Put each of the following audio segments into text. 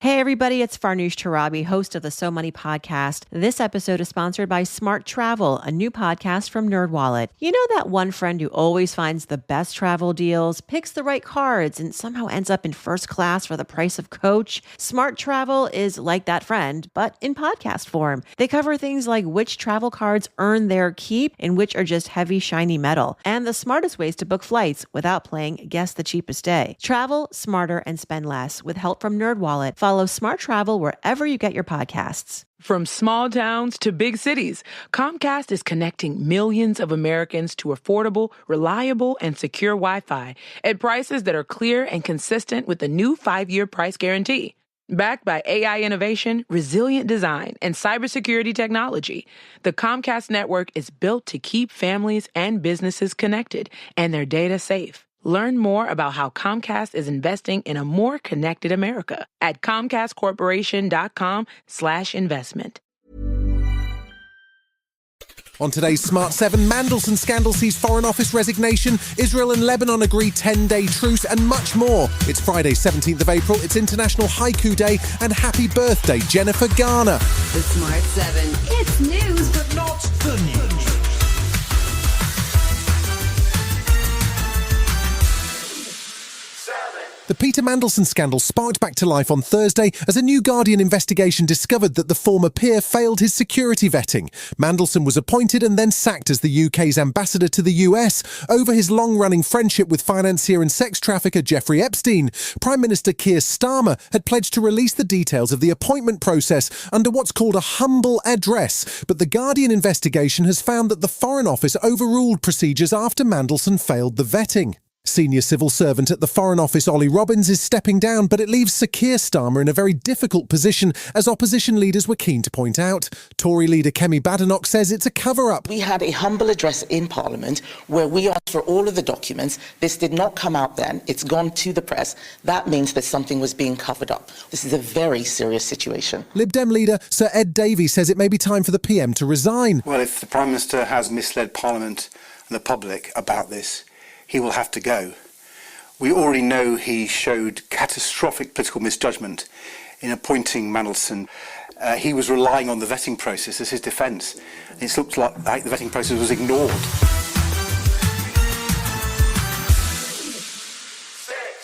Hey everybody, it's Farnoosh Torabi, host of the So Money podcast. This episode is sponsored by Smart Travel, a new podcast from NerdWallet. You know that one friend who always finds the best travel deals, picks the right cards, and somehow ends up in first class for the price of coach? Smart Travel is like that friend, but in podcast form. They cover things like which travel cards earn their keep and which are just heavy, shiny metal, and the smartest ways to book flights without playing guess the cheapest day. Travel smarter and spend less with help from NerdWallet. Follow Smart Travel wherever you get your podcasts. From small towns to big cities, Comcast is connecting millions of Americans to affordable, reliable, and secure Wi-Fi at prices that are clear and consistent with the new 5-year price guarantee. Backed by AI innovation, resilient design, and cybersecurity technology, the Comcast network is built to keep families and businesses connected and their data safe. Learn more about how Comcast is investing in a more connected America at ComcastCorporation.com/investment. On today's Smart 7, Mandelson scandal sees Foreign Office resignation, Israel and Lebanon agree 10-day truce, and much more. It's Friday, 17th of April, it's International Haiku Day, and happy birthday, Jennifer Garner. The Smart 7, it's news, but not the news. The Peter Mandelson scandal sparked back to life on Thursday as a new Guardian investigation discovered that the former peer failed his security vetting. Mandelson was appointed and then sacked as the UK's ambassador to the US over his long-running friendship with financier and sex trafficker Jeffrey Epstein. Prime Minister Keir Starmer had pledged to release the details of the appointment process under what's called a humble address, but the Guardian investigation has found that the Foreign Office overruled procedures after Mandelson failed the vetting. Senior civil servant at the Foreign Office Ollie Robbins is stepping down, but it leaves Sir Keir Starmer in a very difficult position, as opposition leaders were keen to point out. Tory leader Kemi Badenoch says it's a cover-up. We had a humble address in Parliament where we asked for all of the documents. This did not come out then. It's gone to the press. That means that something was being covered up. This is a very serious situation. Lib Dem leader Sir Ed Davey says it may be time for the PM to resign. Well, if the Prime Minister has misled Parliament and the public about this, he will have to go. We already know he showed catastrophic political misjudgment in appointing Mandelson. He was relying on the vetting process as his defence. It looked like the vetting process was ignored.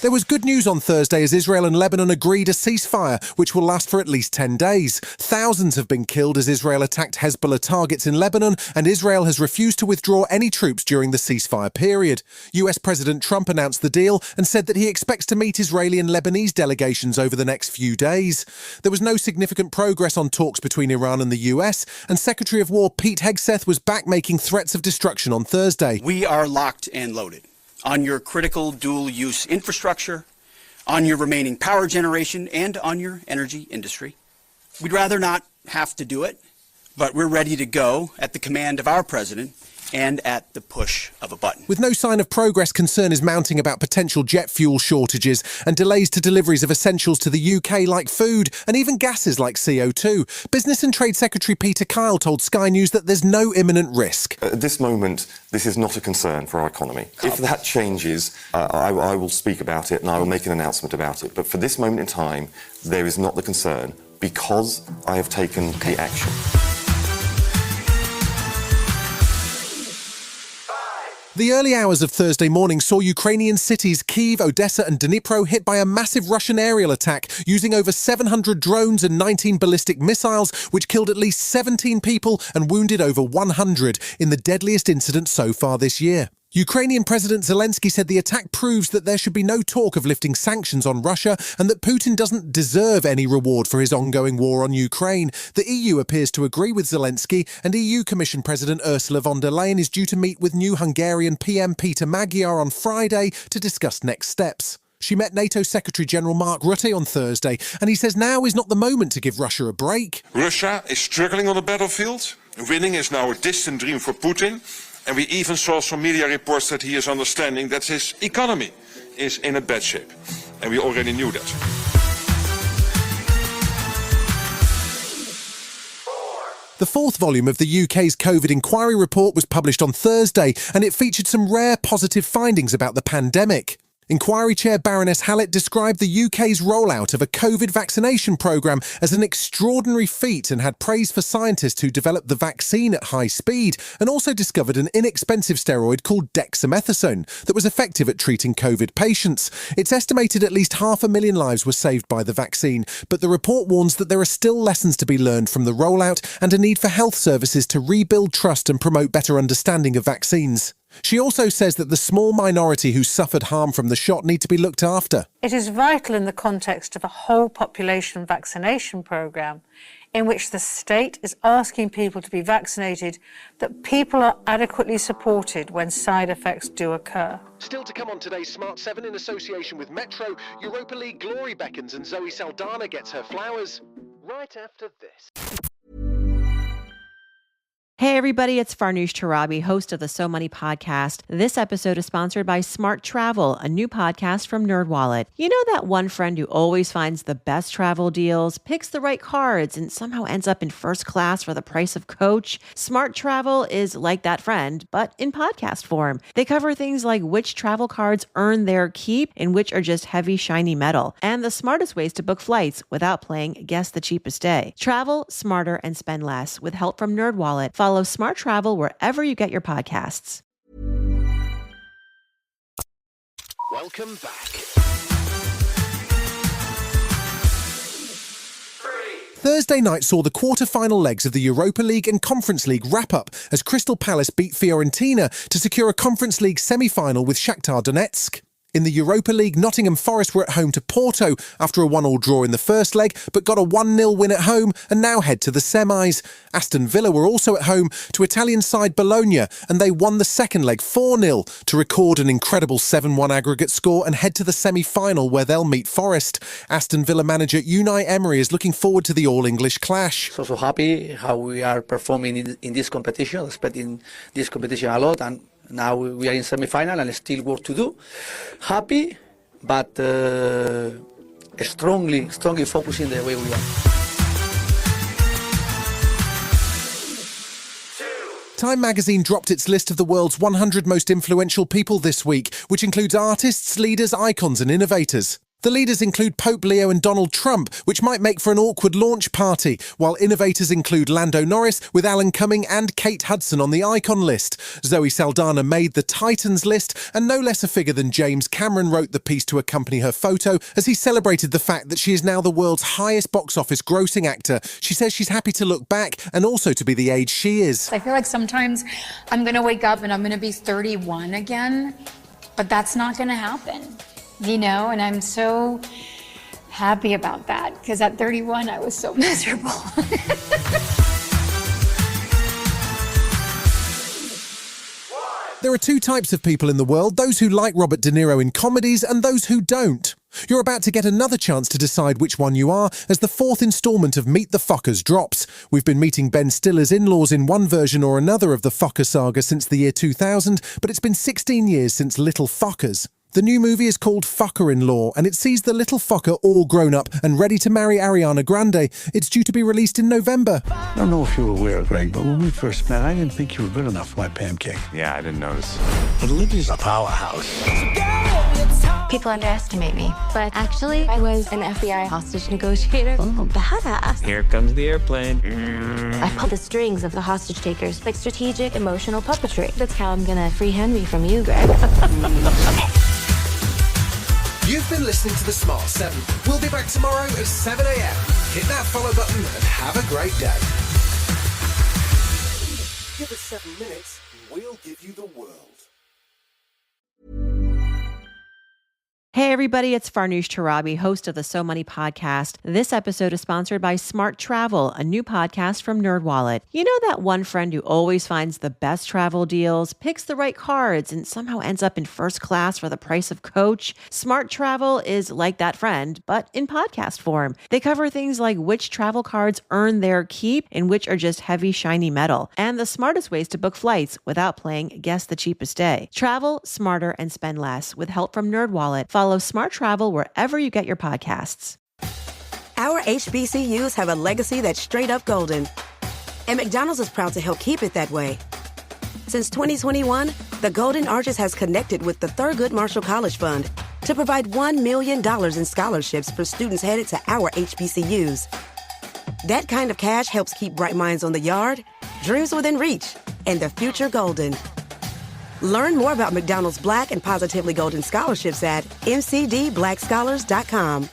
There was good news on Thursday as Israel and Lebanon agreed a ceasefire, which will last for at least 10 days. Thousands have been killed as Israel attacked Hezbollah targets in Lebanon, and Israel has refused to withdraw any troops during the ceasefire period. US President Trump announced the deal and said that he expects to meet Israeli and Lebanese delegations over the next few days. There was no significant progress on talks between Iran and the US, and Secretary of War Pete Hegseth was back making threats of destruction on Thursday. We are locked and loaded on your critical dual-use infrastructure, on your remaining power generation, and on your energy industry. We'd rather not have to do it, but we're ready to go at the command of our president and at the push of a button. With no sign of progress, concern is mounting about potential jet fuel shortages and delays to deliveries of essentials to the UK like food and even gases like CO2. Business and Trade Secretary Peter Kyle told Sky News that there's no imminent risk. At this moment, this is not a concern for our economy. If that changes, I will speak about it and I will make an announcement about it. But for this moment in time, there is not the concern because I have taken the action. The early hours of Thursday morning saw Ukrainian cities Kyiv, Odessa and Dnipro hit by a massive Russian aerial attack using over 700 drones and 19 ballistic missiles, which killed at least 17 people and wounded over 100 in the deadliest incident so far this year. Ukrainian President Zelensky said the attack proves that there should be no talk of lifting sanctions on Russia and that Putin doesn't deserve any reward for his ongoing war on Ukraine. The EU appears to agree with Zelensky, and EU Commission President Ursula von der Leyen is due to meet with new Hungarian PM Peter Magyar on Friday to discuss next steps. She met NATO Secretary-General Mark Rutte on Thursday, and he says now is not the moment to give Russia a break. Russia is struggling on the battlefield. Winning is now a distant dream for Putin. And we even saw some media reports that he is understanding that his economy is in a bad shape. And we already knew that. The fourth volume of the UK's COVID inquiry report was published on Thursday, and it featured some rare positive findings about the pandemic. Inquiry Chair Baroness Hallett described the UK's rollout of a COVID vaccination programme as an extraordinary feat and had praise for scientists who developed the vaccine at high speed and also discovered an inexpensive steroid called dexamethasone that was effective at treating COVID patients. It's estimated at least 500,000 lives were saved by the vaccine, but the report warns that there are still lessons to be learned from the rollout and a need for health services to rebuild trust and promote better understanding of vaccines. She also says that the small minority who suffered harm from the shot need to be looked after. It is vital in the context of a whole population vaccination programme in which the state is asking people to be vaccinated that people are adequately supported when side effects do occur. Still to come on today's Smart 7 in association with Metro, Europa League glory beckons and Zoe Saldana gets her flowers right after this. Hey everybody, it's Farnoosh Torabi, host of the So Money podcast. This episode is sponsored by Smart Travel, a new podcast from NerdWallet. You know that one friend who always finds the best travel deals, picks the right cards, and somehow ends up in first class for the price of coach? Smart Travel is like that friend, but in podcast form. They cover things like which travel cards earn their keep and which are just heavy, shiny metal, and the smartest ways to book flights without playing guess the cheapest day. Travel smarter and spend less with help from NerdWallet. Follow Smart Travel wherever you get your podcasts. Welcome back. Thursday night saw the quarter-final legs of the Europa League and Conference League wrap up as Crystal Palace beat Fiorentina to secure a Conference League semi-final with Shakhtar Donetsk. In the Europa League, Nottingham Forest were at home to Porto after a 1-1 draw in the first leg, but got a 1-0 win at home and now head to the semis. Aston Villa were also at home to Italian side Bologna, and they won the second leg 4-0 to record an incredible 7-1 aggregate score and head to the semi-final where they'll meet Forest. Aston Villa manager Unai Emery is looking forward to the all-English clash. So happy how we are performing in this competition, expecting this competition a lot, and now we are in semi-final and still work to do. Happy, but strongly focusing the way we are. Time magazine dropped its list of the world's 100 most influential people this week, which includes artists, leaders, icons and innovators. The leaders include Pope Leo and Donald Trump, which might make for an awkward launch party, while innovators include Lando Norris, with Alan Cumming and Kate Hudson on the icon list. Zoe Saldana made the Titans list, and no less a figure than James Cameron wrote the piece to accompany her photo as he celebrated the fact that she is now the world's highest box office grossing actor. She says she's happy to look back and also to be the age she is. I feel like sometimes I'm going to wake up and I'm going to be 31 again, but that's not going to happen. You know, and I'm so happy about that because at 31 I was so miserable. There are two types of people in the world, those who like Robert De Niro in comedies and those who don't. You're about to get another chance to decide which one you are as the fourth instalment of Meet the Fockers drops. We've been meeting Ben Stiller's in-laws in one version or another of the Focker saga since the year 2000, but it's been 16 years since Little Fockers. The new movie is called Focker-in-Law, and it sees the little Focker all grown up and ready to marry Ariana Grande. It's due to be released in November. I don't know if you were aware, Greg, but when we first met, I didn't think you were good enough for my pancake. Yeah, I didn't notice. But Olivia's a powerhouse. People underestimate me, but actually, I was an FBI hostage negotiator. Oh, badass. Here comes the airplane. I pulled the strings of the hostage takers, like strategic, emotional puppetry. That's how I'm gonna free Henry from you, Greg. You've been listening to The Smart 7. We'll be back tomorrow at 7 a.m. Hit that follow button and have a great day. Give us 7 minutes and we'll give you the world. Hey everybody, it's Farnoosh Torabi, host of the So Money podcast. This episode is sponsored by Smart Travel, a new podcast from NerdWallet. You know that one friend who always finds the best travel deals, picks the right cards, and somehow ends up in first class for the price of coach? Smart Travel is like that friend, but in podcast form. They cover things like which travel cards earn their keep and which are just heavy, shiny metal, and the smartest ways to book flights without playing guess the cheapest day. Travel smarter and spend less with help from NerdWallet. Follow Smart Travel wherever you get your podcasts. Our HBCUs have a legacy that's straight up golden. And McDonald's is proud to help keep it that way. Since 2021, the Golden Arches has connected with the Thurgood Marshall College Fund, to provide $1 million in scholarships for students headed to our HBCUs. That kind of cash helps keep bright minds on the yard, dreams within reach, and the future golden. Learn more about McDonald's Black and Positively Golden scholarships at mcdblackscholars.com.